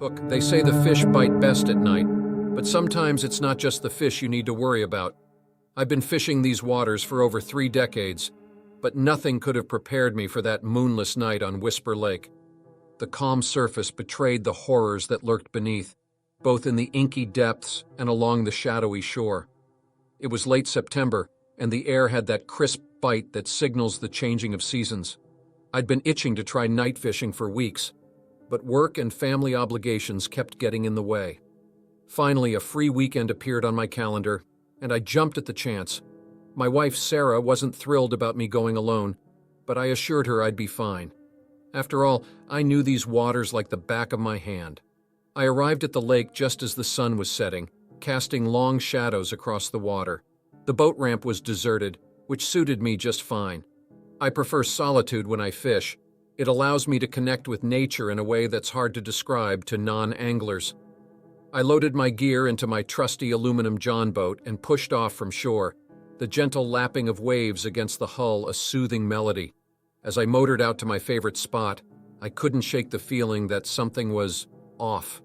Look, they say the fish bite best at night, but sometimes it's not just the fish you need to worry about. I've been fishing these waters for over 3 decades, but nothing could have prepared me for that moonless night on Whisper Lake. The calm surface betrayed the horrors that lurked beneath, both in the inky depths and along the shadowy shore. It was late September, and the air had that crisp bite that signals the changing of seasons. I'd been itching to try night fishing for weeks, but work and family obligations kept getting in the way. Finally, a free weekend appeared on my calendar, and I jumped at the chance. My wife, Sarah, wasn't thrilled about me going alone, but I assured her I'd be fine. After all, I knew these waters like the back of my hand. I arrived at the lake just as the sun was setting, casting long shadows across the water. The boat ramp was deserted, which suited me just fine. I prefer solitude when I fish. It allows me to connect with nature in a way that's hard to describe to non-anglers. I loaded my gear into my trusty aluminum john boat and pushed off from shore, the gentle lapping of waves against the hull a soothing melody. As I motored out to my favorite spot, I couldn't shake the feeling that something was off.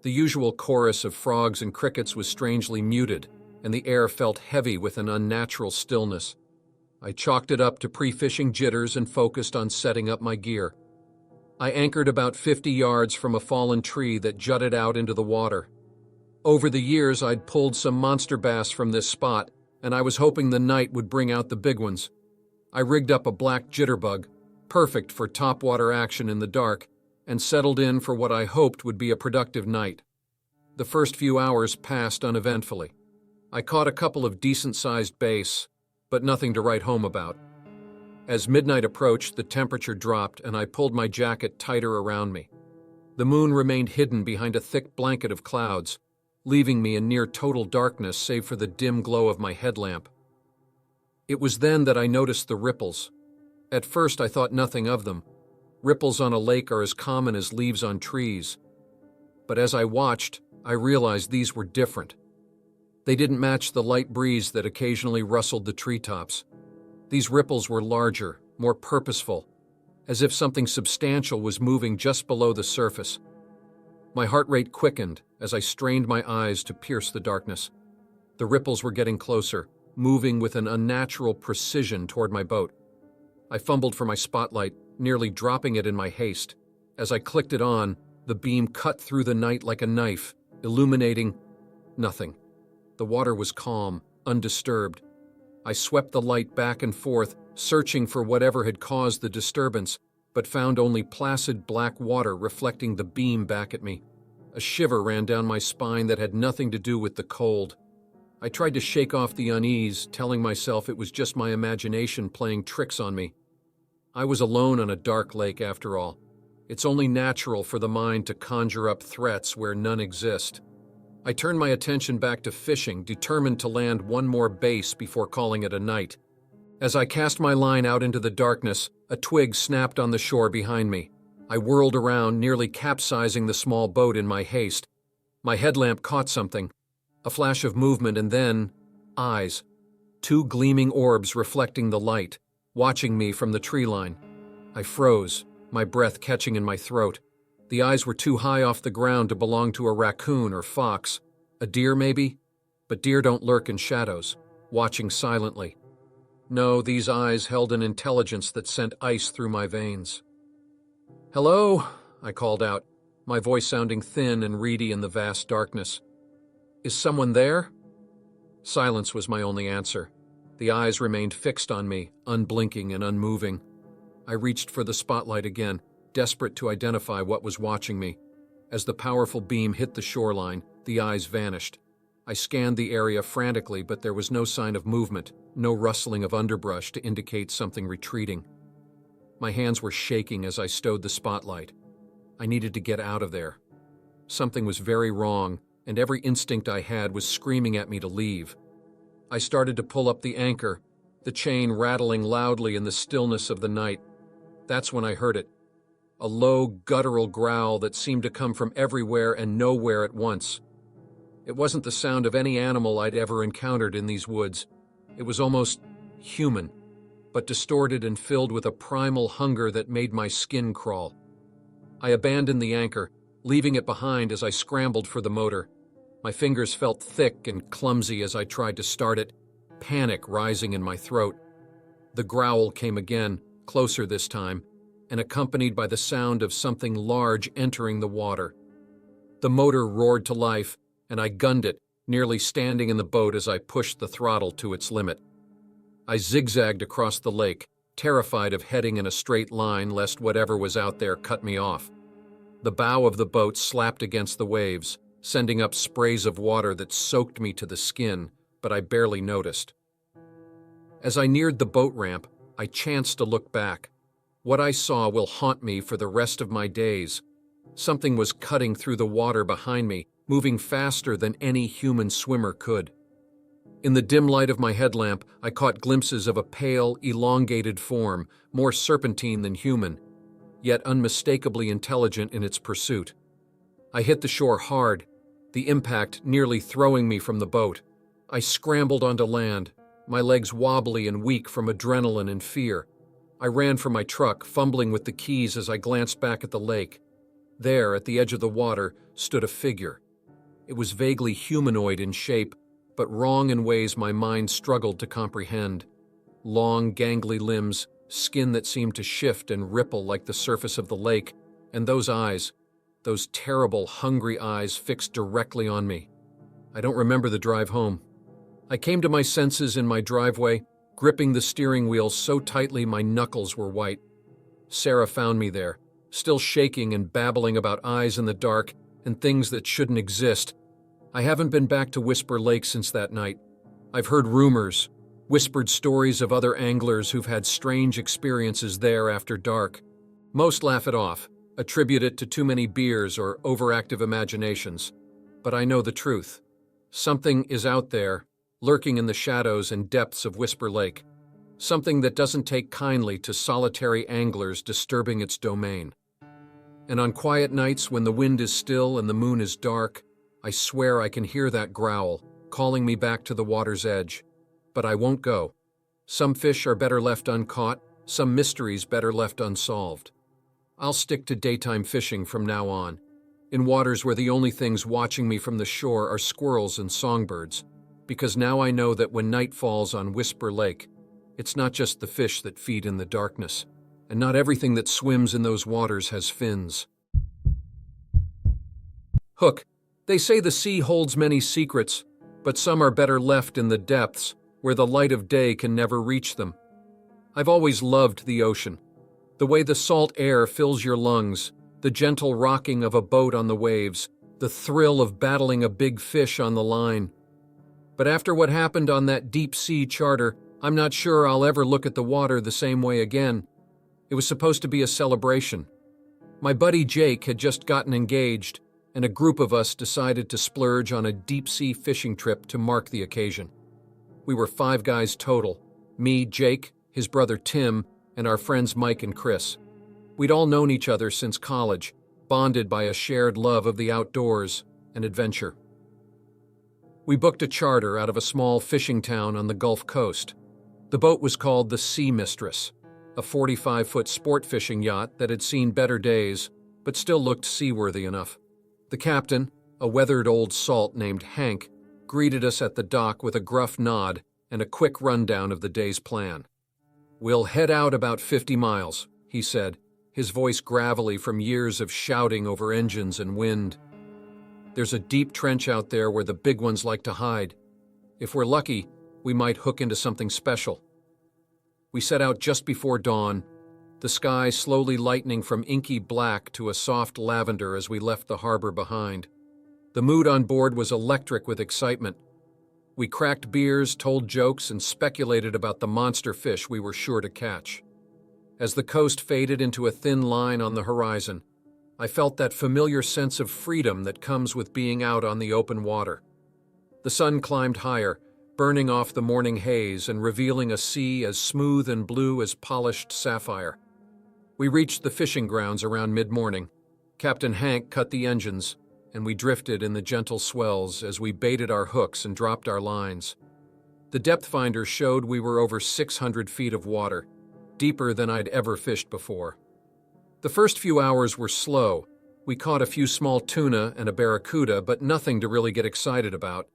The usual chorus of frogs and crickets was strangely muted, and the air felt heavy with an unnatural stillness. I chalked it up to pre-fishing jitters and focused on setting up my gear. I anchored about 50 yards from a fallen tree that jutted out into the water. Over the years, I'd pulled some monster bass from this spot, and I was hoping the night would bring out the big ones. I rigged up a black jitterbug, perfect for topwater action in the dark, and settled in for what I hoped would be a productive night. The first few hours passed uneventfully. I caught a couple of decent-sized bass, but nothing to write home about. As midnight approached, the temperature dropped and I pulled my jacket tighter around me. The moon remained hidden behind a thick blanket of clouds, leaving me in near total darkness save for the dim glow of my headlamp. It was then that I noticed the ripples. At first I thought nothing of them. Ripples on a lake are as common as leaves on trees. But as I watched, I realized these were different. They didn't match the light breeze that occasionally rustled the treetops. These ripples were larger, more purposeful, as if something substantial was moving just below the surface. My heart rate quickened as I strained my eyes to pierce the darkness. The ripples were getting closer, moving with an unnatural precision toward my boat. I fumbled for my spotlight, nearly dropping it in my haste. As I clicked it on, the beam cut through the night like a knife, illuminating nothing. The water was calm, undisturbed. I swept the light back and forth, searching for whatever had caused the disturbance, but found only placid black water reflecting the beam back at me. A shiver ran down my spine that had nothing to do with the cold. I tried to shake off the unease, telling myself it was just my imagination playing tricks on me. I was alone on a dark lake after all. It's only natural for the mind to conjure up threats where none exist. I turned my attention back to fishing, determined to land one more bass before calling it a night. As I cast my line out into the darkness, a twig snapped on the shore behind me. I whirled around, nearly capsizing the small boat in my haste. My headlamp caught something. A flash of movement and then, eyes. 2 gleaming orbs reflecting the light, watching me from the tree line. I froze, my breath catching in my throat. The eyes were too high off the ground to belong to a raccoon or fox. A deer, maybe? But deer don't lurk in shadows, watching silently. No, these eyes held an intelligence that sent ice through my veins. "Hello?" I called out, my voice sounding thin and reedy in the vast darkness. "Is someone there?" Silence was my only answer. The eyes remained fixed on me, unblinking and unmoving. I reached for the spotlight again, desperate to identify what was watching me. As the powerful beam hit the shoreline, the eyes vanished. I scanned the area frantically, but there was no sign of movement, no rustling of underbrush to indicate something retreating. My hands were shaking as I stowed the spotlight. I needed to get out of there. Something was very wrong, and every instinct I had was screaming at me to leave. I started to pull up the anchor, the chain rattling loudly in the stillness of the night. That's when I heard it. A low, guttural growl that seemed to come from everywhere and nowhere at once. It wasn't the sound of any animal I'd ever encountered in these woods. It was almost human, but distorted and filled with a primal hunger that made my skin crawl. I abandoned the anchor, leaving it behind as I scrambled for the motor. My fingers felt thick and clumsy as I tried to start it, panic rising in my throat. The growl came again, closer this time, and accompanied by the sound of something large entering the water. The motor roared to life, and I gunned it, nearly standing in the boat as I pushed the throttle to its limit. I zigzagged across the lake, terrified of heading in a straight line lest whatever was out there cut me off. The bow of the boat slapped against the waves, sending up sprays of water that soaked me to the skin, but I barely noticed. As I neared the boat ramp, I chanced to look back. What I saw will haunt me for the rest of my days. Something was cutting through the water behind me, moving faster than any human swimmer could. In the dim light of my headlamp, I caught glimpses of a pale, elongated form, more serpentine than human, yet unmistakably intelligent in its pursuit. I hit the shore hard, the impact nearly throwing me from the boat. I scrambled onto land, my legs wobbly and weak from adrenaline and fear. I ran for my truck, fumbling with the keys as I glanced back at the lake. There, at the edge of the water, stood a figure. It was vaguely humanoid in shape, but wrong in ways my mind struggled to comprehend. Long, gangly limbs, skin that seemed to shift and ripple like the surface of the lake, and those eyes, those terrible, hungry eyes fixed directly on me. I don't remember the drive home. I came to my senses in my driveway, gripping the steering wheel so tightly my knuckles were white. Sarah found me there, still shaking and babbling about eyes in the dark and things that shouldn't exist. I haven't been back to Whisper Lake since that night. I've heard rumors, whispered stories of other anglers who've had strange experiences there after dark. Most laugh it off, attribute it to too many beers or overactive imaginations. But I know the truth. Something is out there, lurking in the shadows and depths of Whisper Lake. Something that doesn't take kindly to solitary anglers disturbing its domain. And on quiet nights when the wind is still and the moon is dark, I swear I can hear that growl, calling me back to the water's edge. But I won't go. Some fish are better left uncaught, some mysteries better left unsolved. I'll stick to daytime fishing from now on, in waters where the only things watching me from the shore are squirrels and songbirds, because now I know that when night falls on Whisper Lake, it's not just the fish that feed in the darkness, and not everything that swims in those waters has fins. Hook. They say the sea holds many secrets, but some are better left in the depths, where the light of day can never reach them. I've always loved the ocean. The way the salt air fills your lungs, the gentle rocking of a boat on the waves, the thrill of battling a big fish on the line. But after what happened on that deep-sea charter, I'm not sure I'll ever look at the water the same way again. It was supposed to be a celebration. My buddy Jake had just gotten engaged, and a group of us decided to splurge on a deep-sea fishing trip to mark the occasion. We were 5 guys total, me, Jake, his brother Tim, and our friends Mike and Chris. We'd all known each other since college, bonded by a shared love of the outdoors and adventure. We booked a charter out of a small fishing town on the Gulf Coast. The boat was called the Sea Mistress, a 45-foot sport fishing yacht that had seen better days, but still looked seaworthy enough. The captain, a weathered old salt named Hank, greeted us at the dock with a gruff nod and a quick rundown of the day's plan. "We'll head out about 50 miles, he said, his voice gravelly from years of shouting over engines and wind. "There's a deep trench out there where the big ones like to hide. If we're lucky, we might hook into something special." We set out just before dawn, the sky slowly lightening from inky black to a soft lavender as we left the harbor behind. The mood on board was electric with excitement. We cracked beers, told jokes, and speculated about the monster fish we were sure to catch. As the coast faded into a thin line on the horizon, I felt that familiar sense of freedom that comes with being out on the open water. The sun climbed higher, burning off the morning haze and revealing a sea as smooth and blue as polished sapphire. We reached the fishing grounds around mid-morning. Captain Hank cut the engines, and we drifted in the gentle swells as we baited our hooks and dropped our lines. The depth finder showed we were over 600 feet of water, deeper than I'd ever fished before. The first few hours were slow, We caught a few small tuna and a barracuda, but nothing to really get excited about.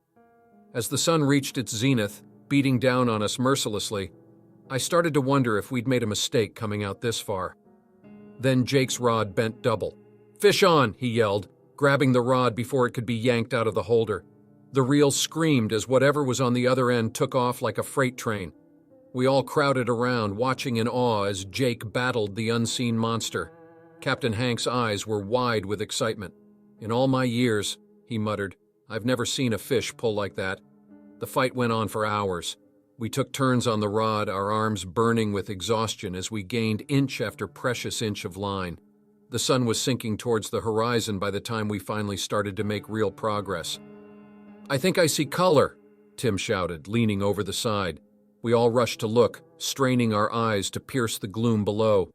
As the sun reached its zenith, beating down on us mercilessly, I started to wonder if we'd made a mistake coming out this far. Then Jake's rod bent double. "Fish on!" he yelled, grabbing the rod before it could be yanked out of the holder. The reel screamed as whatever was on the other end took off like a freight train. We all crowded around, watching in awe as Jake battled the unseen monster. Captain Hank's eyes were wide with excitement. "In all my years," he muttered, "I've never seen a fish pull like that." The fight went on for hours. We took turns on the rod, our arms burning with exhaustion as we gained inch after precious inch of line. The sun was sinking towards the horizon by the time we finally started to make real progress. "I think I see color," Tim shouted, leaning over the side. We all rushed to look, straining our eyes to pierce the gloom below.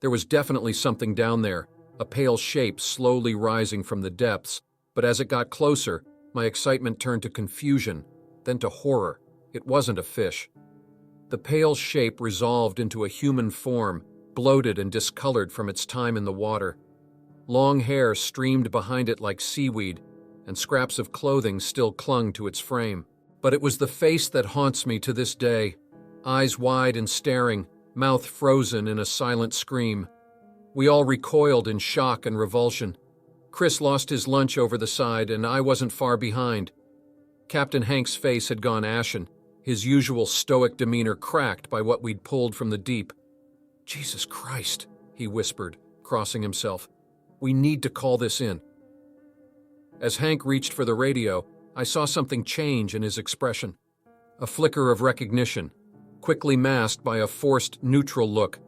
There was definitely something down there, a pale shape slowly rising from the depths, but as it got closer, my excitement turned to confusion, then to horror. It wasn't a fish. The pale shape resolved into a human form, bloated and discolored from its time in the water. Long hair streamed behind it like seaweed, and scraps of clothing still clung to its frame. But it was the face that haunts me to this day, eyes wide and staring, mouth frozen in a silent scream. We all recoiled in shock and revulsion. Chris lost his lunch over the side, and I wasn't far behind. Captain Hank's face had gone ashen, his usual stoic demeanor cracked by what we'd pulled from the deep. "Jesus Christ," he whispered, crossing himself. "We need to call this in." As Hank reached for the radio, I saw something change in his expression. A flicker of recognition, quickly masked by a forced, neutral look.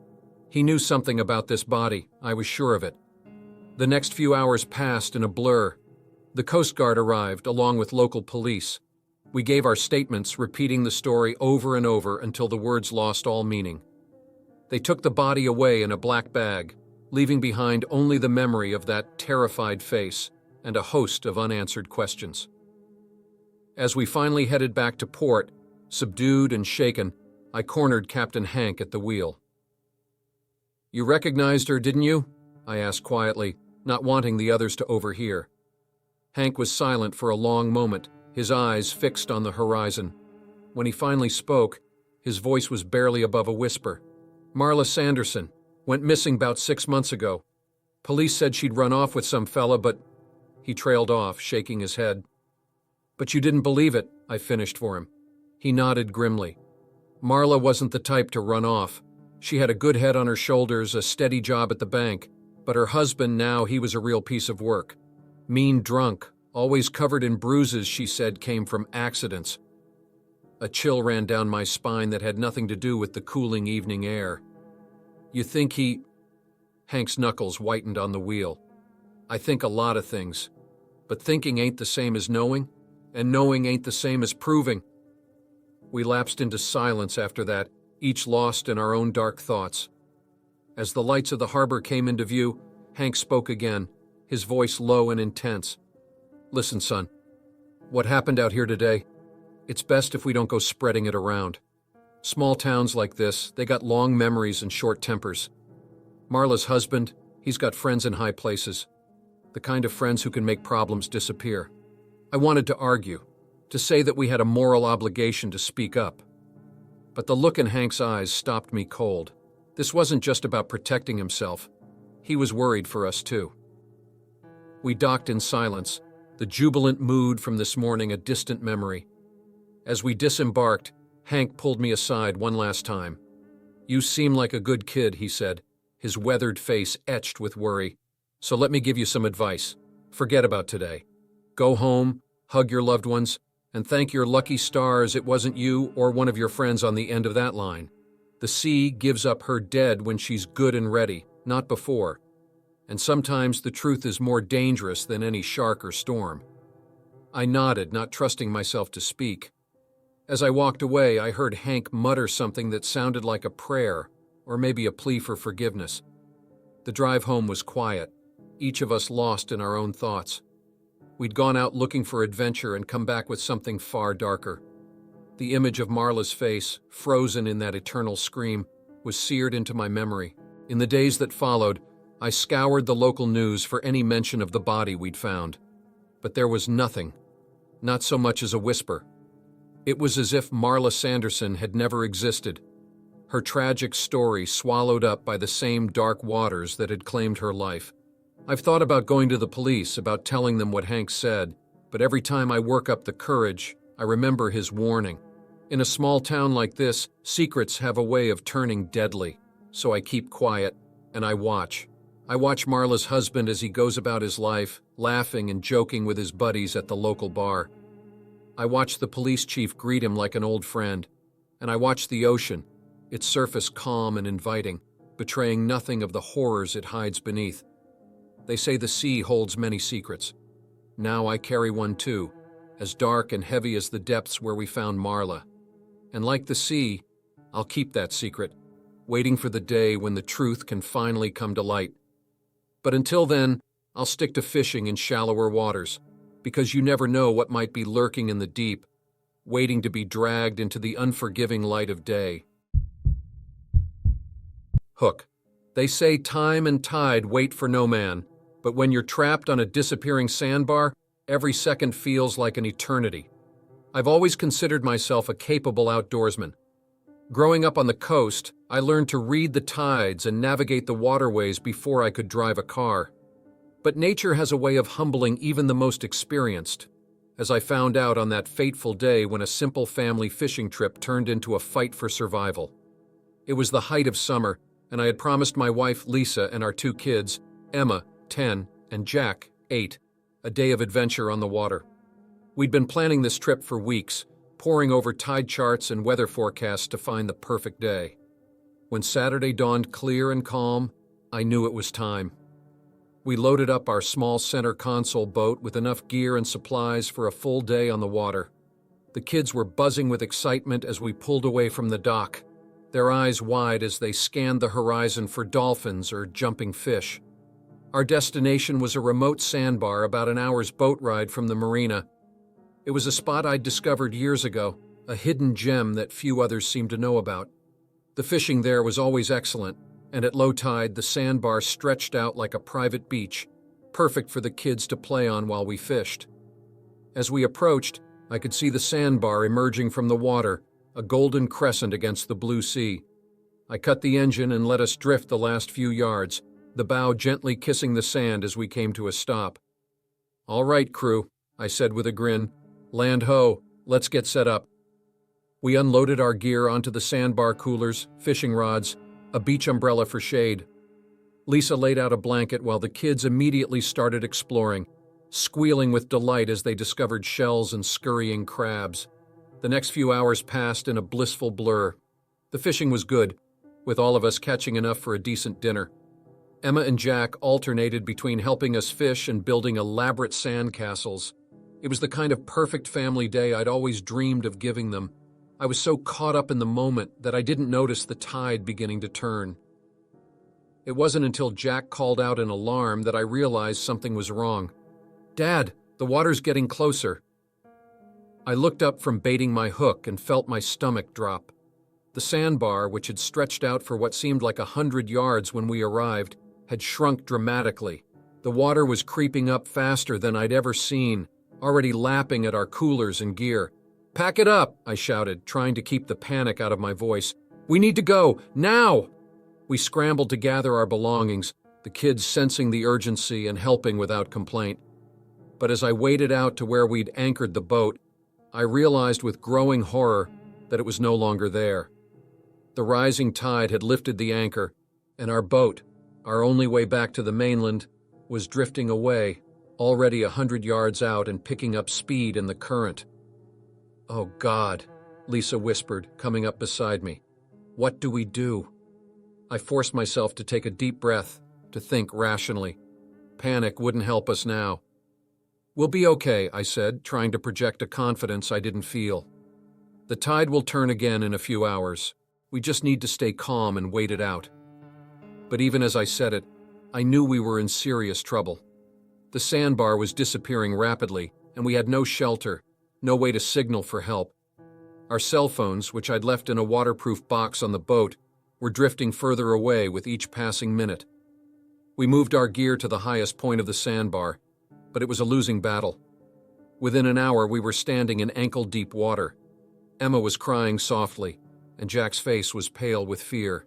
He knew something about this body, I was sure of it. The next few hours passed in a blur. The Coast Guard arrived, along with local police. We gave our statements, repeating the story over and over until the words lost all meaning. They took the body away in a black bag, leaving behind only the memory of that terrified face and a host of unanswered questions. As we finally headed back to port, subdued and shaken, I cornered Captain Hank at the wheel. "You recognized her, didn't you?" I asked quietly, not wanting the others to overhear. Hank was silent for a long moment, his eyes fixed on the horizon. When he finally spoke, his voice was barely above a whisper. "Marla Sanderson went missing about 6 months ago. Police said she'd run off with some fella, but..." He trailed off, shaking his head. "But you didn't believe it," I finished for him. He nodded grimly. "Marla wasn't the type to run off. She had a good head on her shoulders, a steady job at the bank, but her husband, now he was a real piece of work. Mean drunk, always covered in bruises, she said came from accidents." A chill ran down my spine that had nothing to do with the cooling evening air. "You think he..." Hank's knuckles whitened on the wheel. "I think a lot of things. But thinking ain't the same as knowing, and knowing ain't the same as proving." We lapsed into silence after that, each lost in our own dark thoughts. As the lights of the harbor came into view, Hank spoke again, his voice low and intense. "Listen, son. What happened out here today, it's best if we don't go spreading it around. Small towns like this, they got long memories and short tempers. Marla's husband, he's got friends in high places. The kind of friends who can make problems disappear. I wanted to argue, to say that we had a moral obligation to speak up. But the look in Hank's eyes stopped me cold. This wasn't just about protecting himself. He was worried for us too." We docked in silence, the jubilant mood from this morning a distant memory. As we disembarked, Hank pulled me aside one last time. "You seem like a good kid," he said, his weathered face etched with worry. "So let me give you some advice. Forget about today. Go home, hug your loved ones, and thank your lucky stars it wasn't you or one of your friends on the end of that line. The sea gives up her dead when she's good and ready, not before. And sometimes the truth is more dangerous than any shark or storm." I nodded, not trusting myself to speak. As I walked away, I heard Hank mutter something that sounded like a prayer, or maybe a plea for forgiveness. The drive home was quiet, each of us lost in our own thoughts. We'd gone out looking for adventure and come back with something far darker. The image of Marla's face, frozen in that eternal scream, was seared into my memory. In the days that followed, I scoured the local news for any mention of the body we'd found, but there was nothing, not so much as a whisper. It was as if Marla Sanderson had never existed, her tragic story swallowed up by the same dark waters that had claimed her life. I've thought about going to the police, about telling them what Hank said, but every time I work up the courage, I remember his warning. In a small town like this, secrets have a way of turning deadly, so I keep quiet, and I watch. I watch Marla's husband as he goes about his life, laughing and joking with his buddies at the local bar. I watch the police chief greet him like an old friend, and I watch the ocean, its surface calm and inviting, betraying nothing of the horrors it hides beneath. They say the sea holds many secrets. Now I carry one too, as dark and heavy as the depths where we found Marla. And like the sea, I'll keep that secret, waiting for the day when the truth can finally come to light. But until then, I'll stick to fishing in shallower waters, because you never know what might be lurking in the deep, waiting to be dragged into the unforgiving light of day. Hook. They say time and tide wait for no man, but when you're trapped on a disappearing sandbar, every second feels like an eternity. I've always considered myself a capable outdoorsman. Growing up on the coast, I learned to read the tides and navigate the waterways before I could drive a car. But nature has a way of humbling even the most experienced, as I found out on that fateful day when a simple family fishing trip turned into a fight for survival. It was the height of summer, and I had promised my wife Lisa and our two kids, Emma, 10, and Jack, 8, a day of adventure on the water. We'd been planning this trip for weeks, poring over tide charts and weather forecasts to find the perfect day. When Saturday dawned clear and calm, I knew it was time. We loaded up our small center console boat with enough gear and supplies for a full day on the water. The kids were buzzing with excitement as we pulled away from the dock, their eyes wide as they scanned the horizon for dolphins or jumping fish. Our destination was a remote sandbar about an hour's boat ride from the marina. It was a spot I'd discovered years ago, a hidden gem that few others seemed to know about. The fishing there was always excellent, and at low tide the sandbar stretched out like a private beach, perfect for the kids to play on while we fished. As we approached, I could see the sandbar emerging from the water, a golden crescent against the blue sea. I cut the engine and let us drift the last few yards, the bow gently kissing the sand as we came to a stop. "All right, crew," I said with a grin. "Land ho, let's get set up." We unloaded our gear onto the sandbar coolers, fishing rods, a beach umbrella for shade. Lisa laid out a blanket while the kids immediately started exploring, squealing with delight as they discovered shells and scurrying crabs. The next few hours passed in a blissful blur. The fishing was good, with all of us catching enough for a decent dinner. Emma and Jack alternated between helping us fish and building elaborate sand castles. It was the kind of perfect family day I'd always dreamed of giving them. I was so caught up in the moment that I didn't notice the tide beginning to turn. It wasn't until Jack called out an alarm that I realized something was wrong. "Dad, the water's getting closer." I looked up from baiting my hook and felt my stomach drop. The sandbar, which had stretched out for what seemed like 100 yards when we arrived, had shrunk dramatically. The water was creeping up faster than I'd ever seen, already lapping at our coolers and gear. "Pack it up," I shouted, trying to keep the panic out of my voice. "We need to go, now!" We scrambled to gather our belongings, the kids sensing the urgency and helping without complaint. But as I waded out to where we'd anchored the boat, I realized with growing horror that it was no longer there. The rising tide had lifted the anchor, and our boat, our only way back to the mainland, was drifting away, already 100 yards out and picking up speed in the current. "Oh God," Lisa whispered, coming up beside me. "What do we do?" I forced myself to take a deep breath, to think rationally. Panic wouldn't help us now. "We'll be okay," I said, trying to project a confidence I didn't feel. "The tide will turn again in a few hours. We just need to stay calm and wait it out." But even as I said it, I knew we were in serious trouble. The sandbar was disappearing rapidly, and we had no shelter, no way to signal for help. Our cell phones, which I'd left in a waterproof box on the boat, were drifting further away with each passing minute. We moved our gear to the highest point of the sandbar, but it was a losing battle. Within an hour, we were standing in ankle-deep water. Emma was crying softly, and Jack's face was pale with fear.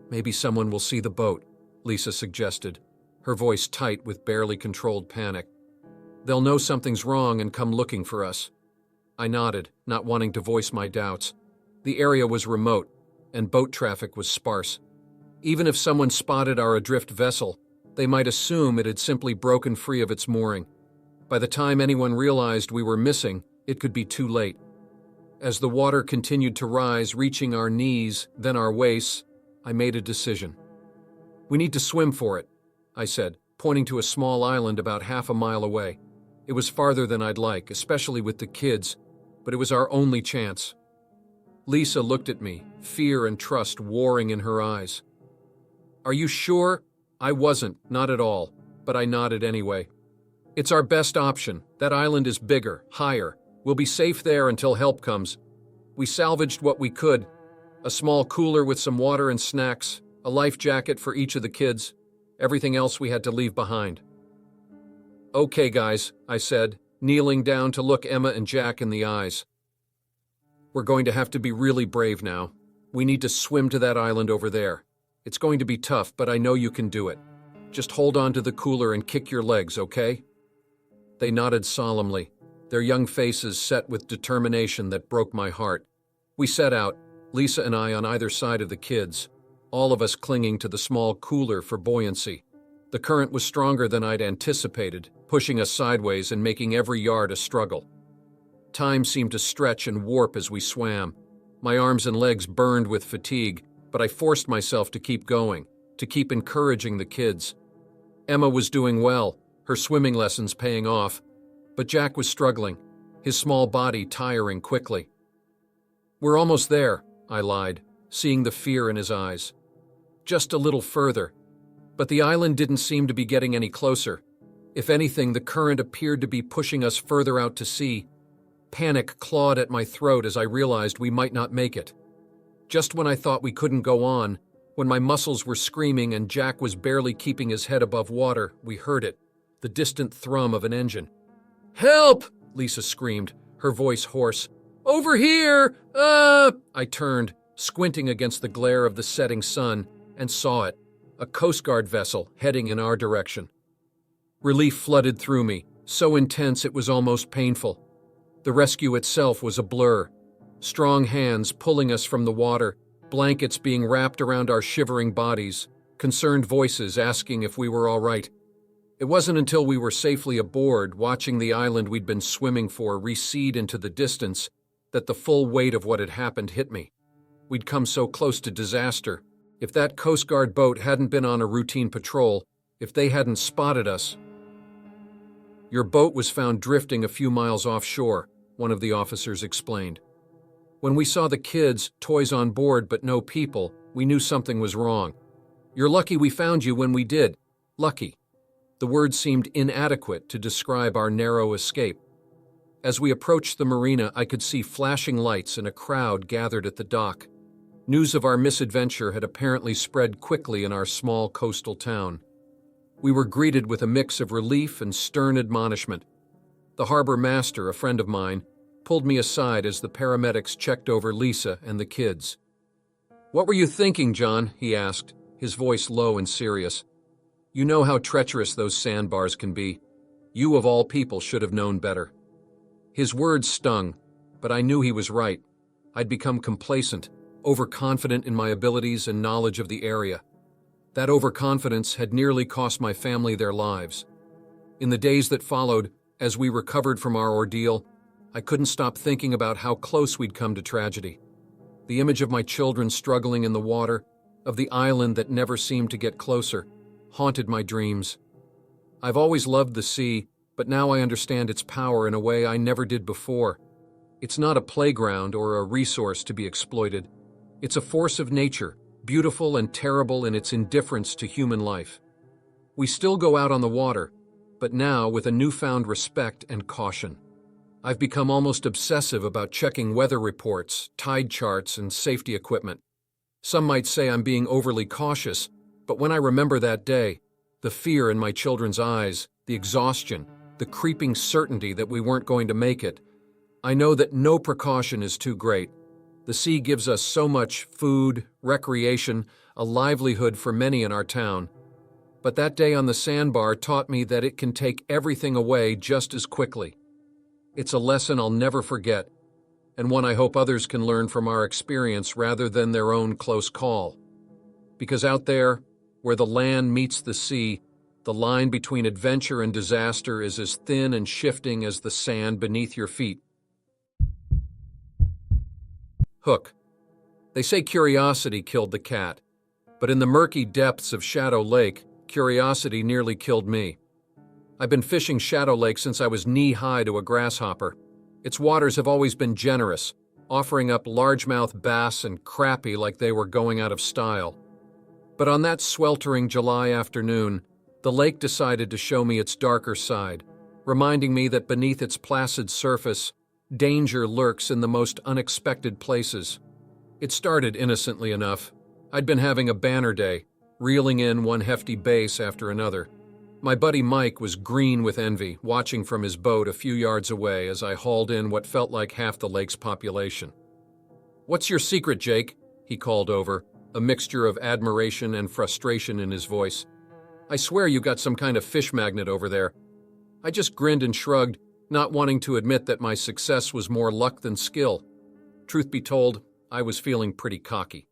"Maybe someone will see the boat," Lisa suggested, her voice tight with barely controlled panic. "They'll know something's wrong and come looking for us." I nodded, not wanting to voice my doubts. The area was remote, and boat traffic was sparse. Even if someone spotted our adrift vessel, they might assume it had simply broken free of its mooring. By the time anyone realized we were missing, it could be too late. As the water continued to rise, reaching our knees, then our waists, I made a decision. "We need to swim for it," I said, pointing to a small island about half a mile away. It was farther than I'd like, especially with the kids, but it was our only chance. Lisa looked at me, fear and trust warring in her eyes. "Are you sure?" I wasn't, not at all, but I nodded anyway. "It's our best option. That island is bigger, higher. We'll be safe there until help comes." We salvaged what we could. A small cooler with some water and snacks, a life jacket for each of the kids. Everything else we had to leave behind. "Okay, guys," I said, kneeling down to look Emma and Jack in the eyes. "We're going to have to be really brave now. We need to swim to that island over there. It's going to be tough, but I know you can do it. Just hold on to the cooler and kick your legs, okay?" They nodded solemnly, their young faces set with determination that broke my heart. We set out, Lisa and I on either side of the kids, all of us clinging to the small cooler for buoyancy. The current was stronger than I'd anticipated, pushing us sideways and making every yard a struggle. Time seemed to stretch and warp as we swam. My arms and legs burned with fatigue, but I forced myself to keep going, to keep encouraging the kids. Emma was doing well, her swimming lessons paying off, but Jack was struggling, his small body tiring quickly. "We're almost there," I lied, seeing the fear in his eyes. "Just a little further." But the island didn't seem to be getting any closer. If anything, the current appeared to be pushing us further out to sea. Panic clawed at my throat as I realized we might not make it. Just when I thought we couldn't go on, when my muscles were screaming and Jack was barely keeping his head above water, we heard it, the distant thrum of an engine. "Help!" Lisa screamed, her voice hoarse. "Over here! I turned, squinting against the glare of the setting sun, and saw it, a Coast Guard vessel heading in our direction. Relief flooded through me, so intense it was almost painful. The rescue itself was a blur. Strong hands pulling us from the water, blankets being wrapped around our shivering bodies, concerned voices asking if we were all right. It wasn't until we were safely aboard, watching the island we'd been swimming for recede into the distance, that the full weight of what had happened hit me. We'd come so close to disaster. If that Coast Guard boat hadn't been on a routine patrol, if they hadn't spotted us. "Your boat was found drifting a few miles offshore," one of the officers explained. "When we saw the kids, toys on board but no people, we knew something was wrong. You're lucky we found you when we did. Lucky." The word seemed inadequate to describe our narrow escape. As we approached the marina, I could see flashing lights and a crowd gathered at the dock. News of our misadventure had apparently spread quickly in our small coastal town. We were greeted with a mix of relief and stern admonishment. The harbor master, a friend of mine, pulled me aside as the paramedics checked over Lisa and the kids. "What were you thinking, John?" he asked, his voice low and serious. "You know how treacherous those sandbars can be. You, of all people, should have known better." His words stung, but I knew he was right. I'd become complacent, overconfident in my abilities and knowledge of the area. That overconfidence had nearly cost my family their lives. In the days that followed, as we recovered from our ordeal, I couldn't stop thinking about how close we'd come to tragedy. The image of my children struggling in the water, of the island that never seemed to get closer, haunted my dreams. I've always loved the sea, but now I understand its power in a way I never did before. It's not a playground or a resource to be exploited. It's a force of nature, beautiful and terrible in its indifference to human life. We still go out on the water, but now with a newfound respect and caution. I've become almost obsessive about checking weather reports, tide charts, and safety equipment. Some might say I'm being overly cautious, but when I remember that day, The fear in my children's eyes, the exhaustion, the creeping certainty that we weren't going to make it. I know that no precaution is too great. The sea gives us so much food, recreation, a livelihood for many in our town. But that day on the sandbar taught me that it can take everything away just as quickly. It's a lesson I'll never forget, and one I hope others can learn from our experience rather than their own close call. Because out there, where the land meets the sea, the line between adventure and disaster is as thin and shifting as the sand beneath your feet. Hook. They say curiosity killed the cat, but in the murky depths of Shadow Lake, curiosity nearly killed me. I've been fishing Shadow Lake since I was knee-high to a grasshopper. Its waters have always been generous, offering up largemouth bass and crappie like they were going out of style. But on that sweltering July afternoon, the lake decided to show me its darker side, reminding me that beneath its placid surface, danger lurks in the most unexpected places. It started innocently enough. I'd been having a banner day, reeling in one hefty bass after another. My buddy Mike was green with envy, watching from his boat a few yards away as I hauled in what felt like half the lake's population. "What's your secret, Jake?" he called over, a mixture of admiration and frustration in his voice. "I swear you got some kind of fish magnet over there." I just grinned and shrugged, not wanting to admit that my success was more luck than skill. Truth be told, I was feeling pretty cocky.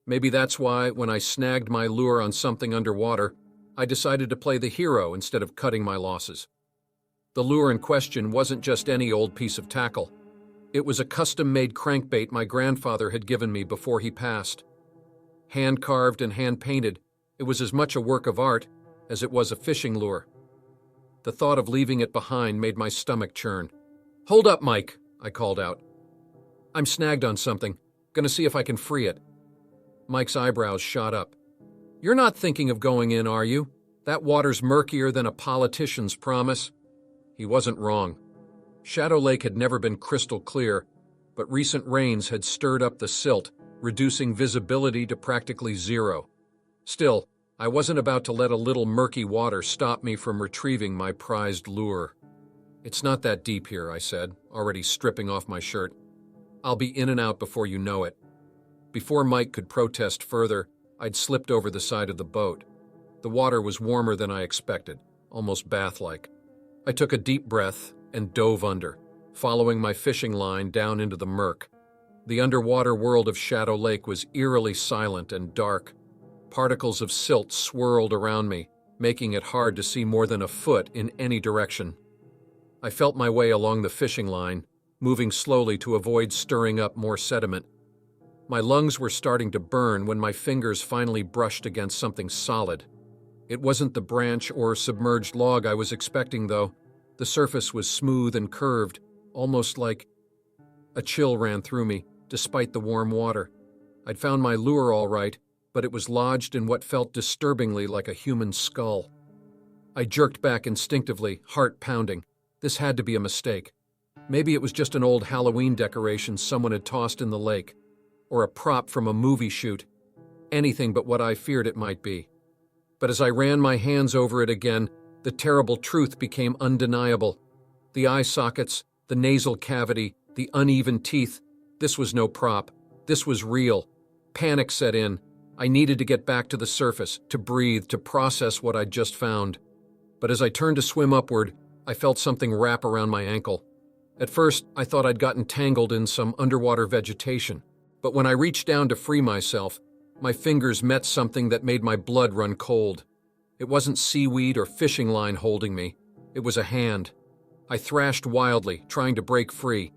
Maybe that's why, when I snagged my lure on something underwater, I decided to play the hero instead of cutting my losses. The lure in question wasn't just any old piece of tackle. It was a custom-made crankbait my grandfather had given me before he passed. Hand-carved and hand-painted, it was as much a work of art as it was a fishing lure. The thought of leaving it behind made my stomach churn. "Hold up, Mike," I called out. "I'm snagged on something. Gonna see if I can free it." Mike's eyebrows shot up. "You're not thinking of going in, are you? That water's murkier than a politician's promise." He wasn't wrong. Shadow Lake had never been crystal clear, but recent rains had stirred up the silt, reducing visibility to practically zero. Still, I wasn't about to let a little murky water stop me from retrieving my prized lure. "It's not that deep here," I said, already stripping off my shirt. "I'll be in and out before you know it." Before Mike could protest further, I'd slipped over the side of the boat. The water was warmer than I expected, almost bath-like. I took a deep breath and dove under, following my fishing line down into the murk. The underwater world of Shadow Lake was eerily silent and dark. Particles of silt swirled around me, making it hard to see more than a foot in any direction. I felt my way along the fishing line, moving slowly to avoid stirring up more sediment. My lungs were starting to burn when my fingers finally brushed against something solid. It wasn't the branch or submerged log I was expecting, though. The surface was smooth and curved, almost like... A chill ran through me, despite the warm water. I'd found my lure all right, but it was lodged in what felt disturbingly like a human skull. I jerked back instinctively, heart pounding. This had to be a mistake. Maybe it was just an old Halloween decoration someone had tossed in the lake, or a prop from a movie shoot. Anything but what I feared it might be. But as I ran my hands over it again, the terrible truth became undeniable. The eye sockets, the nasal cavity, the uneven teeth. This was no prop. This was real. Panic set in. I needed to get back to the surface, to breathe, to process what I'd just found. But as I turned to swim upward, I felt something wrap around my ankle. At first, I thought I'd gotten tangled in some underwater vegetation. But when I reached down to free myself, my fingers met something that made my blood run cold. It wasn't seaweed or fishing line holding me. It was a hand. I thrashed wildly, trying to break free,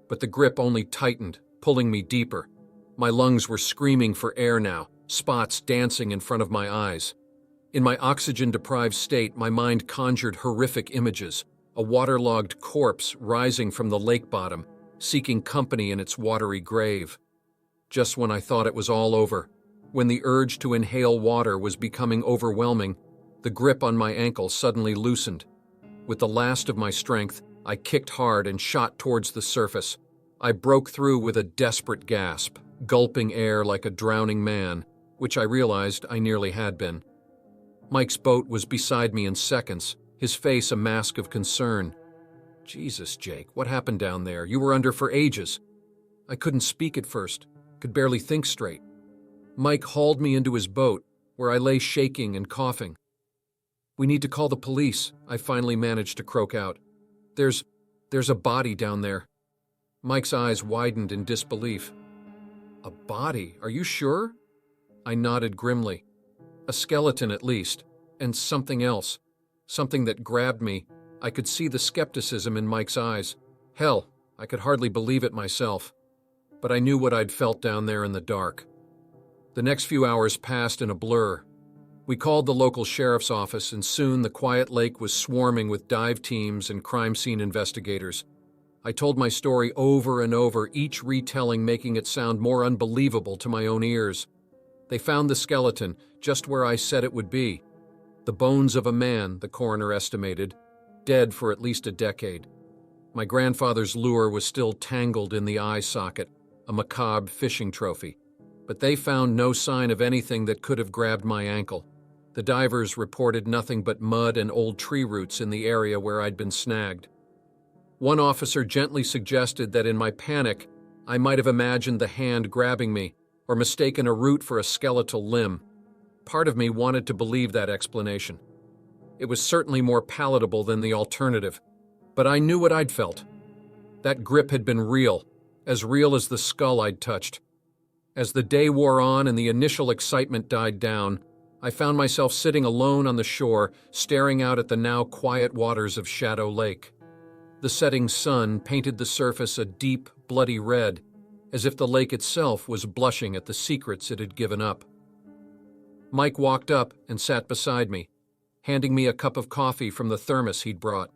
but the grip only tightened, pulling me deeper. My lungs were screaming for air now, spots dancing in front of my eyes. In my oxygen-deprived state, my mind conjured horrific images, a waterlogged corpse rising from the lake bottom, seeking company in its watery grave. Just when I thought it was all over, when the urge to inhale water was becoming overwhelming, the grip on my ankle suddenly loosened. With the last of my strength, I kicked hard and shot towards the surface. I broke through with a desperate gasp, gulping air like a drowning man, which I realized I nearly had been. Mike's boat was beside me in seconds, his face a mask of concern. Jesus, Jake, what happened down there? You were under for ages. I couldn't speak at first, could barely think straight. Mike hauled me into his boat, where I lay shaking and coughing. We need to call the police, I finally managed to croak out. There's a body down there. Mike's eyes widened in disbelief. A body? Are you sure? I nodded grimly. A skeleton at least, and something else. Something that grabbed me. I could see the skepticism in Mike's eyes. Hell, I could hardly believe it myself. But I knew what I'd felt down there in the dark. The next few hours passed in a blur. We called the local sheriff's office, and soon the quiet lake was swarming with dive teams and crime scene investigators. I told my story over and over, each retelling making it sound more unbelievable to my own ears. They found the skeleton just where I said it would be. The bones of a man, the coroner estimated, dead for at least a decade. My grandfather's lure was still tangled in the eye socket, a macabre fishing trophy. But they found no sign of anything that could have grabbed my ankle. The divers reported nothing but mud and old tree roots in the area where I'd been snagged. One officer gently suggested that in my panic, I might have imagined the hand grabbing me or mistaken a root for a skeletal limb. Part of me wanted to believe that explanation. It was certainly more palatable than the alternative, but I knew what I'd felt. That grip had been real as the skull I'd touched. As the day wore on and the initial excitement died down, I found myself sitting alone on the shore, staring out at the now quiet waters of Shadow Lake. The setting sun painted the surface a deep, bloody red, as if the lake itself was blushing at the secrets it had given up. Mike walked up and sat beside me, handing me a cup of coffee from the thermos he'd brought.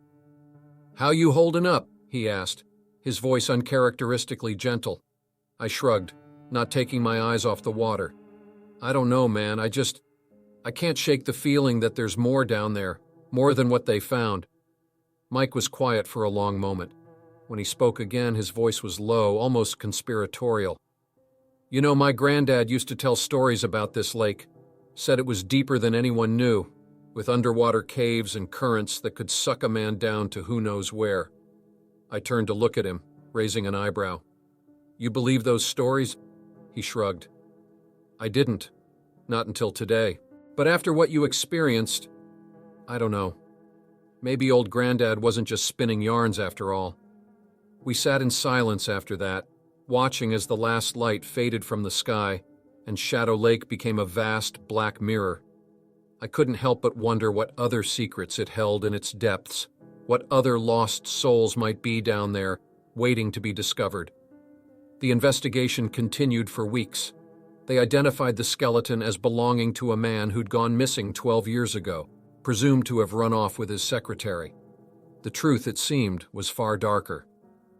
"How you holding up?" he asked, his voice uncharacteristically gentle. I shrugged, not taking my eyes off the water. "I don't know, man. I can't shake the feeling that there's more down there, more than what they found." Mike was quiet for a long moment. When he spoke again, his voice was low, almost conspiratorial. "You know, my granddad used to tell stories about this lake. Said it was deeper than anyone knew, with underwater caves and currents that could suck a man down to who knows where." I turned to look at him, raising an eyebrow. "You believe those stories?" He shrugged. "I didn't. Not until today. But after what you experienced, I don't know. Maybe old Granddad wasn't just spinning yarns after all." We sat in silence after that, watching as the last light faded from the sky and Shadow Lake became a vast black mirror. I couldn't help but wonder what other secrets it held in its depths, what other lost souls might be down there, waiting to be discovered. The investigation continued for weeks. They identified the skeleton as belonging to a man who'd gone missing 12 years ago, presumed to have run off with his secretary. The truth, it seemed, was far darker.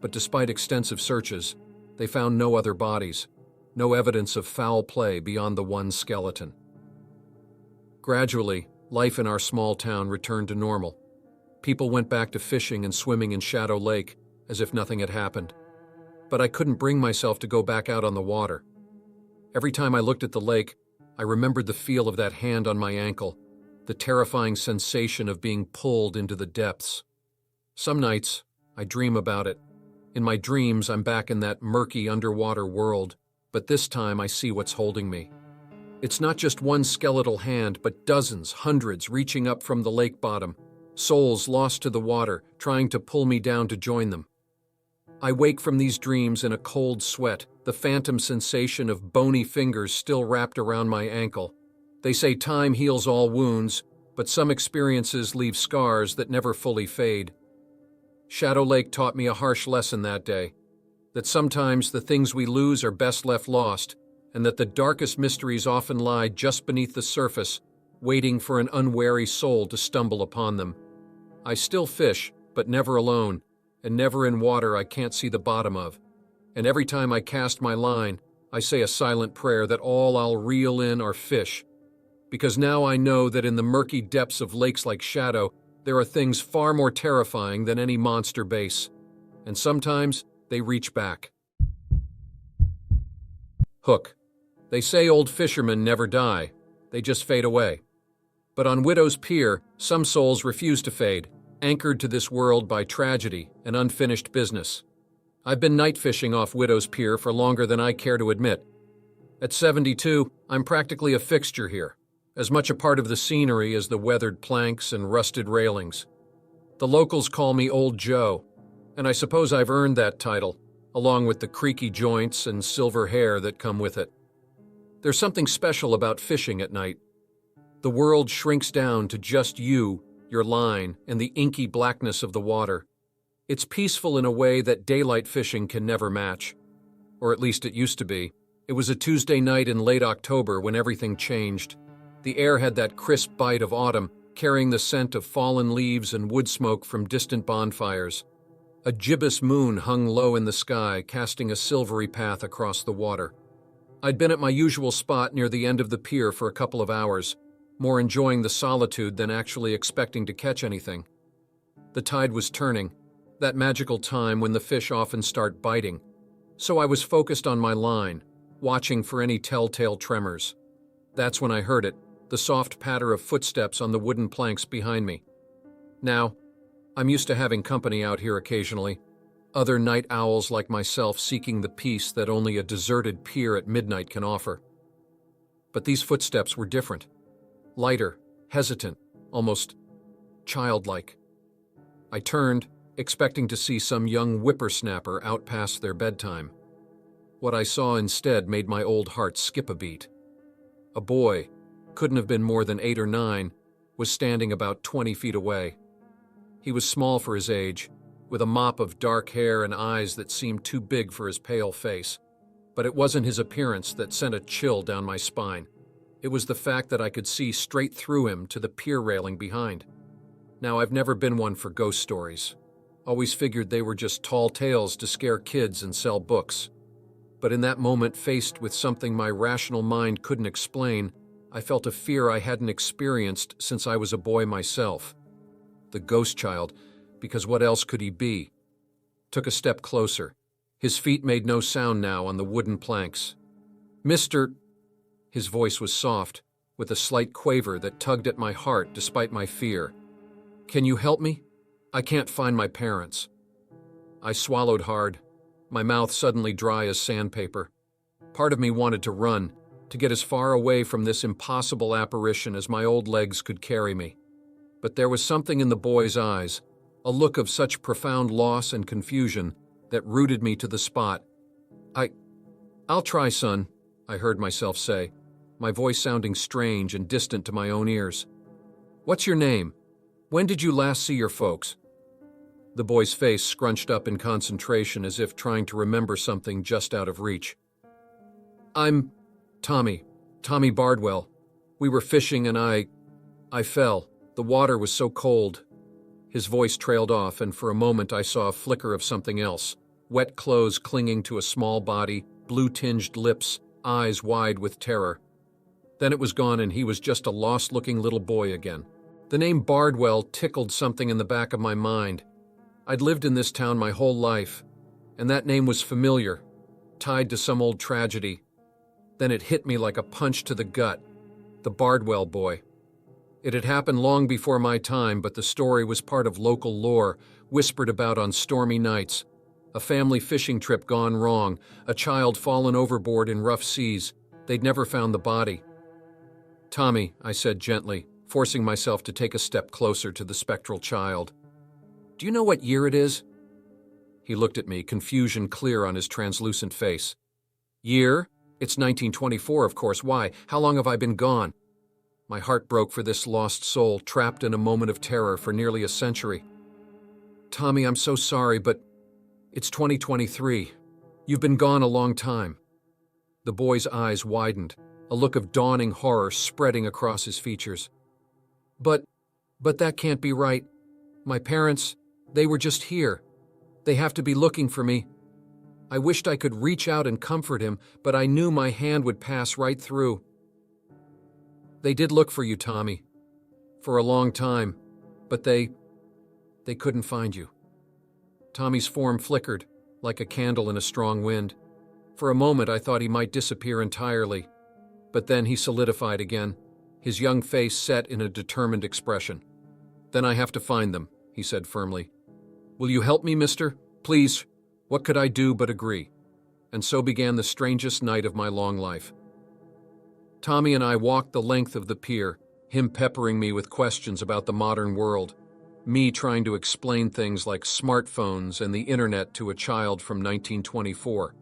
But despite extensive searches, they found no other bodies, no evidence of foul play beyond the one skeleton. Gradually, life in our small town returned to normal. People went back to fishing and swimming in Shadow Lake as if nothing had happened. But I couldn't bring myself to go back out on the water. Every time I looked at the lake, I remembered the feel of that hand on my ankle, the terrifying sensation of being pulled into the depths. Some nights, I dream about it. In my dreams, I'm back in that murky underwater world, but this time I see what's holding me. It's not just one skeletal hand, but dozens, hundreds reaching up from the lake bottom, souls lost to the water, trying to pull me down to join them. I wake from these dreams in a cold sweat, the phantom sensation of bony fingers still wrapped around my ankle. They say time heals all wounds, but some experiences leave scars that never fully fade. Shadow Lake taught me a harsh lesson that day, that sometimes the things we lose are best left lost, and that the darkest mysteries often lie just beneath the surface, waiting for an unwary soul to stumble upon them. I still fish, but never alone, and never in water I can't see the bottom of. And every time I cast my line, I say a silent prayer that all I'll reel in are fish. Because now I know that in the murky depths of lakes like Shadow, there are things far more terrifying than any monster base. And sometimes they reach back. Hook. They say old fishermen never die. They just fade away. But on Widow's Pier, some souls refuse to fade, anchored to this world by tragedy and unfinished business. I've been night fishing off Widow's Pier for longer than I care to admit. At 72, I'm practically a fixture here, as much a part of the scenery as the weathered planks and rusted railings. The locals call me Old Joe, and I suppose I've earned that title, along with the creaky joints and silver hair that come with it. There's something special about fishing at night. The world shrinks down to just you, your line, and the inky blackness of the water. It's peaceful in a way that daylight fishing can never match. Or at least it used to be. It was a Tuesday night in late October when everything changed. The air had that crisp bite of autumn, carrying the scent of fallen leaves and wood smoke from distant bonfires. A gibbous moon hung low in the sky, casting a silvery path across the water. I'd been at my usual spot near the end of the pier for a couple of hours, more enjoying the solitude than actually expecting to catch anything. The tide was turning, that magical time when the fish often start biting, so I was focused on my line, watching for any telltale tremors. That's when I heard it, the soft patter of footsteps on the wooden planks behind me. Now, I'm used to having company out here occasionally, other night owls like myself seeking the peace that only a deserted pier at midnight can offer. But these footsteps were different. Lighter, hesitant, almost childlike. I turned, expecting to see some young whippersnapper out past their bedtime. What I saw instead made my old heart skip a beat. A boy, couldn't have been more than 8 or 9, was standing about 20 feet away. He was small for his age, with a mop of dark hair and eyes that seemed too big for his pale face. But it wasn't his appearance that sent a chill down my spine. It was the fact that I could see straight through him to the pier railing behind. Now, I've never been one for ghost stories. Always figured they were just tall tales to scare kids and sell books. But in that moment, faced with something my rational mind couldn't explain, I felt a fear I hadn't experienced since I was a boy myself. The ghost child, because what else could he be? Took a step closer. His feet made no sound now on the wooden planks. "Mr. His voice was soft, with a slight quaver that tugged at my heart despite my fear. "Can you help me? I can't find my parents." I swallowed hard, my mouth suddenly dry as sandpaper. Part of me wanted to run, to get as far away from this impossible apparition as my old legs could carry me. But there was something in the boy's eyes, a look of such profound loss and confusion, that rooted me to the spot. I'll try, son," I heard myself say, my voice sounding strange and distant to my own ears. "What's your name? When did you last see your folks?" The boy's face scrunched up in concentration as if trying to remember something just out of reach. "I'm Tommy Bardwell. We were fishing and I fell. The water was so cold." His voice trailed off, and for a moment I saw a flicker of something else. Wet clothes clinging to a small body, blue-tinged lips, eyes wide with terror. Then it was gone and he was just a lost-looking little boy again. The name Bardwell tickled something in the back of my mind. I'd lived in this town my whole life, and that name was familiar, tied to some old tragedy. Then it hit me like a punch to the gut. The Bardwell boy. It had happened long before my time, but the story was part of local lore, whispered about on stormy nights. A family fishing trip gone wrong, a child fallen overboard in rough seas. They'd never found the body. "Tommy," I said gently, forcing myself to take a step closer to the spectral child. "Do you know what year it is?" He looked at me, confusion clear on his translucent face. "Year? It's 1924, of course. Why? How long have I been gone?" My heart broke for this lost soul, trapped in a moment of terror for nearly a century. "Tommy, I'm so sorry, but it's 2023. You've been gone a long time." The boy's eyes widened, a look of dawning horror spreading across his features. But that can't be right. My parents, they were just here. They have to be looking for me." I wished I could reach out and comfort him, but I knew my hand would pass right through. "They did look for you, Tommy. For a long time, but they couldn't find you." Tommy's form flickered, like a candle in a strong wind. For a moment I thought he might disappear entirely, but then he solidified again. his young face set in a determined expression. "Then I have to find them," he said firmly. "Will you help me, mister? Please." What could I do but agree? And so began the strangest night of my long life. Tommy and I walked the length of the pier, him peppering me with questions about the modern world, me trying to explain things like smartphones and the internet to a child from 1924.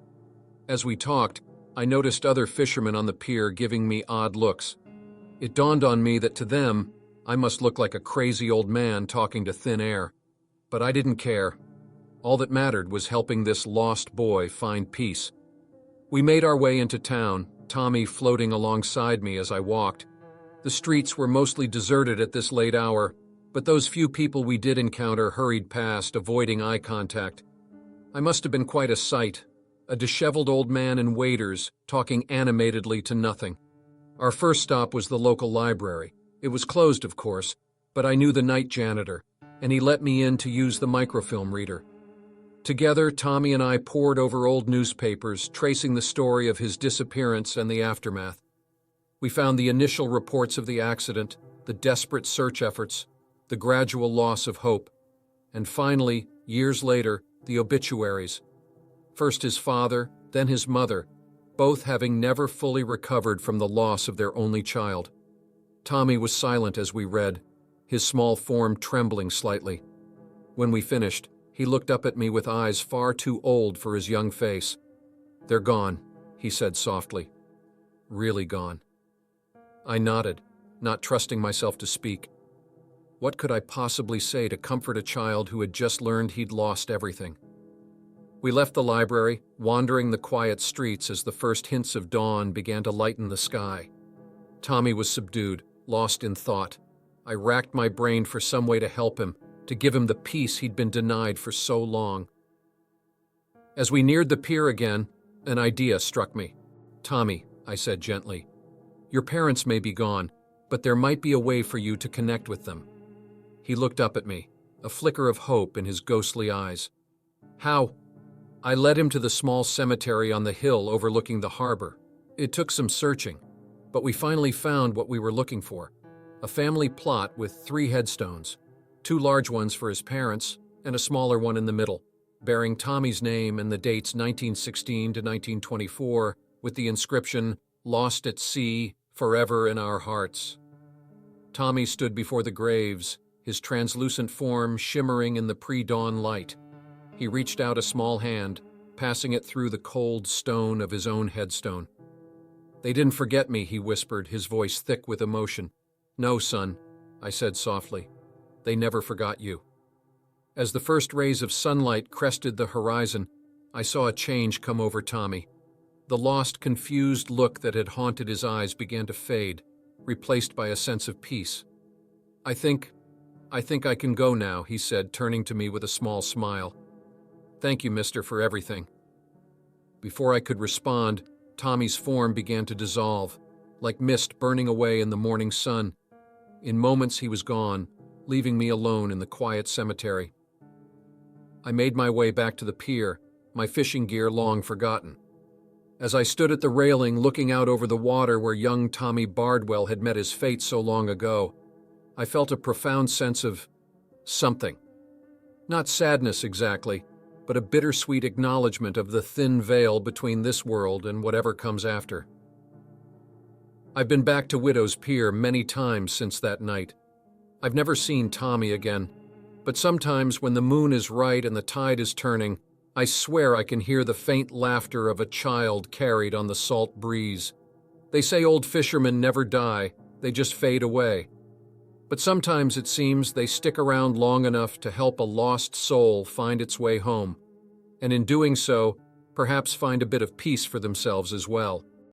As we talked, I noticed other fishermen on the pier giving me odd looks. It dawned on me that to them, I must look like a crazy old man talking to thin air. But I didn't care. All that mattered was helping this lost boy find peace. We made our way into town, Tommy floating alongside me as I walked. The streets were mostly deserted at this late hour, but those few people we did encounter hurried past, avoiding eye contact. I must have been quite a sight, a disheveled old man and waiters talking animatedly to nothing. Our first stop was the local library. It was closed, of course, but I knew the night janitor, and he let me in to use the microfilm reader. Together, Tommy and I pored over old newspapers, tracing the story of his disappearance and the aftermath. We found the initial reports of the accident, the desperate search efforts, the gradual loss of hope, and finally, years later, the obituaries. First his father, then his mother, both having never fully recovered from the loss of their only child. Tommy was silent as we read, his small form trembling slightly. When we finished, he looked up at me with eyes far too old for his young face. "They're gone," he said softly. "Really gone." I nodded, not trusting myself to speak. What could I possibly say to comfort a child who had just learned he'd lost everything? We left the library, wandering the quiet streets as the first hints of dawn began to lighten the sky. Tommy was subdued, lost in thought. I racked my brain for some way to help him, to give him the peace he'd been denied for so long. As we neared the pier again, an idea struck me. "Tommy," I said gently, "your parents may be gone, but there might be a way for you to connect with them." He looked up at me, a flicker of hope in his ghostly eyes. "How?" I led him to the small cemetery on the hill overlooking the harbor. It took some searching, but we finally found what we were looking for: a family plot with 3 headstones. 2 large ones for his parents, and a smaller one in the middle, bearing Tommy's name and the dates 1916 to 1924, with the inscription, "Lost at sea, forever in our hearts." Tommy stood before the graves, his translucent form shimmering in the pre-dawn light. He reached out a small hand, passing it through the cold stone of his own headstone. "They didn't forget me," he whispered, his voice thick with emotion. "No, son," I said softly. "They never forgot you." As the first rays of sunlight crested the horizon, I saw a change come over Tommy. The lost, confused look that had haunted his eyes began to fade, replaced by a sense of peace. I think I can go now," he said, turning to me with a small smile. "Thank you, mister, for everything." Before I could respond, Tommy's form began to dissolve, like mist burning away in the morning sun. In moments he was gone, leaving me alone in the quiet cemetery. I made my way back to the pier, my fishing gear long forgotten. As I stood at the railing looking out over the water where young Tommy Bardwell had met his fate so long ago, I felt a profound sense of something. Not sadness exactly, but a bittersweet acknowledgement of the thin veil between this world and whatever comes after. I've been back to Widow's Pier many times since that night. I've never seen Tommy again, but sometimes when the moon is right and the tide is turning, I swear I can hear the faint laughter of a child carried on the salt breeze. They say old fishermen never die, they just fade away. But sometimes it seems they stick around long enough to help a lost soul find its way home, and in doing so, perhaps find a bit of peace for themselves as well.